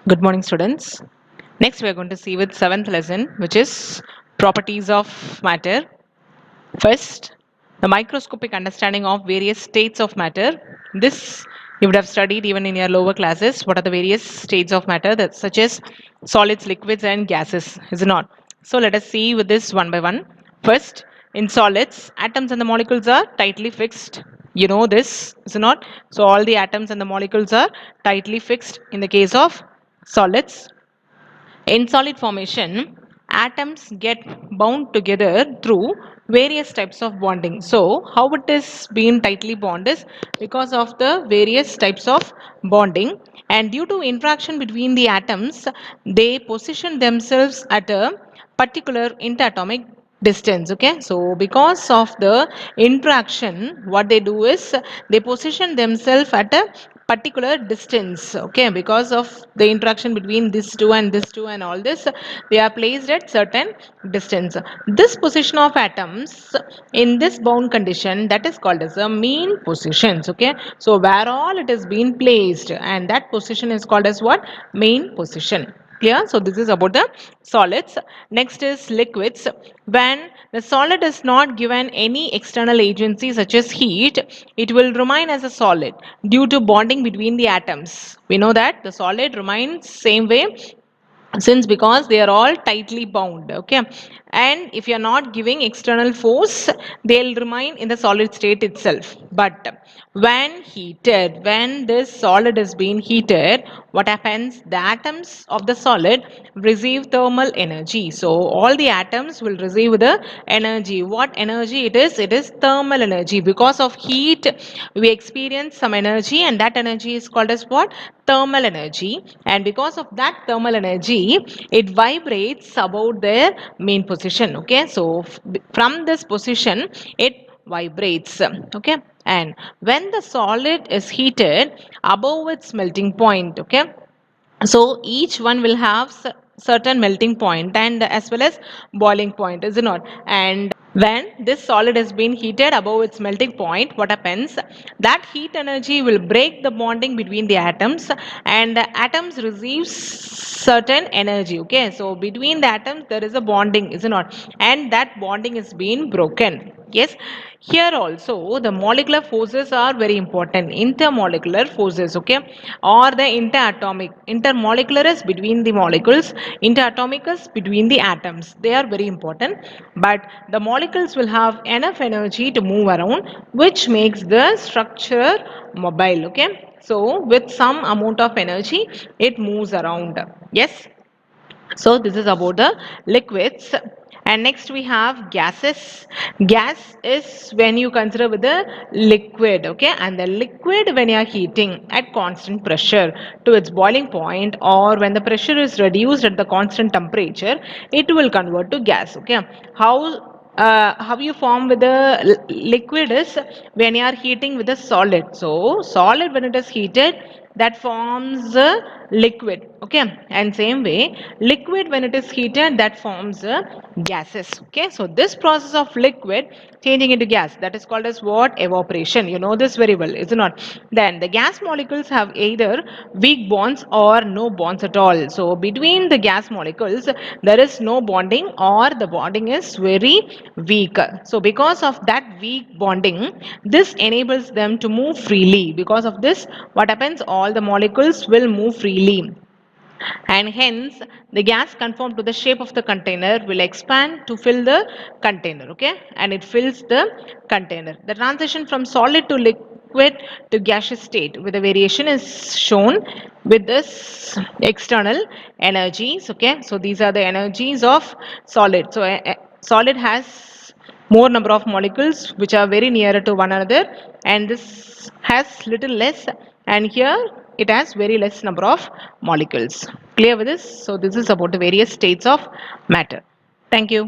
Good morning, students. Next, we are going to see with seventh lesson, which is properties of matter. First, the microscopic understanding of various states of matter. This you would have studied even in your lower classes. What are the various states of matter, that such as solids, liquids, and gases? Is it not? So let us see with this one by one. First, in solids, atoms and the molecules are tightly fixed. You know this, is it not? So all the atoms and the molecules are tightly fixed in the case of solids. In solid formation, atoms get bound together through various types of bonding. So, how it is being tightly bound is because of the various types of bonding, and due to interaction between the atoms, they position themselves at a particular interatomic distance. Okay, so because of the interaction, what they do is they position themselves at a particular distance. Okay, because of the interaction between this two and this two and all this, they are placed at certain distance. This position of atoms in this bound condition, that is called as a mean positions. Okay, so where all it is being placed, and that position is called as what? Mean position. Clear? So this is about the solids. Next is liquids. When the solid is not given any external agency such as heat, it will remain as a solid due to bonding between the atoms. We know that the solid remains same way since because they are all tightly bound. Okay, and if you are not giving external force, they'll remain in the solid state itself. But when heated, when this solid is being heated, what happens? The atoms of the solid receive thermal energy. So all the atoms will receive the energy. What energy it is? It is thermal energy. Because of heat, we experience some energy, and that energy is called as what? Thermal energy. And because of that thermal energy, it vibrates about their main position. Okay, so from this position, it vibrates. Okay, and when the solid is heated above its melting point, okay, so each one will have certain melting point and as well as boiling point, is it not? And when this solid has been heated above its melting point, what happens? That heat energy will break the bonding between the atoms, and the atoms receive certain energy. Okay, so between the atoms there is a bonding, is it not? And that bonding is being broken. Yes, here also the molecular forces are very important. Intermolecular forces, okay, or the interatomic. Intermolecular is between the molecules, interatomic is between the atoms. They are very important. But the molecules will have enough energy to move around, which makes the structure mobile. Okay, so with some amount of energy, it moves around. Yes. So this is about the liquids. And next we have gases. Gas is when you consider with the liquid, okay, and the liquid when you are heating at constant pressure to its boiling point, or when the pressure is reduced at the constant temperature, it will convert to gas. Okay, how you form with the liquid is when you are heating with a solid. So solid when it is heated, that forms a liquid. Okay, and same way liquid when it is heated, that forms gases. Okay, so this process of liquid changing into gas, that is called as what? Evaporation. You know this very well, is it not? Then the gas molecules have either weak bonds or no bonds at all. So between the gas molecules there is no bonding, or the bonding is very weak. So because of that weak bonding, this enables them to move freely. Because of this, what happens? All the molecules will move freely, and hence the gas conformed to the shape of the container will expand to fill the container. Okay, and it fills the container. The transition from solid to liquid to gaseous state with a variation is shown with this external energies. Okay, so these are the energies of solid. So solid has more number of molecules which are very nearer to one another, and this has little less, and here it has very less number of molecules. Clear with this? So this is about the various states of matter. Thank you.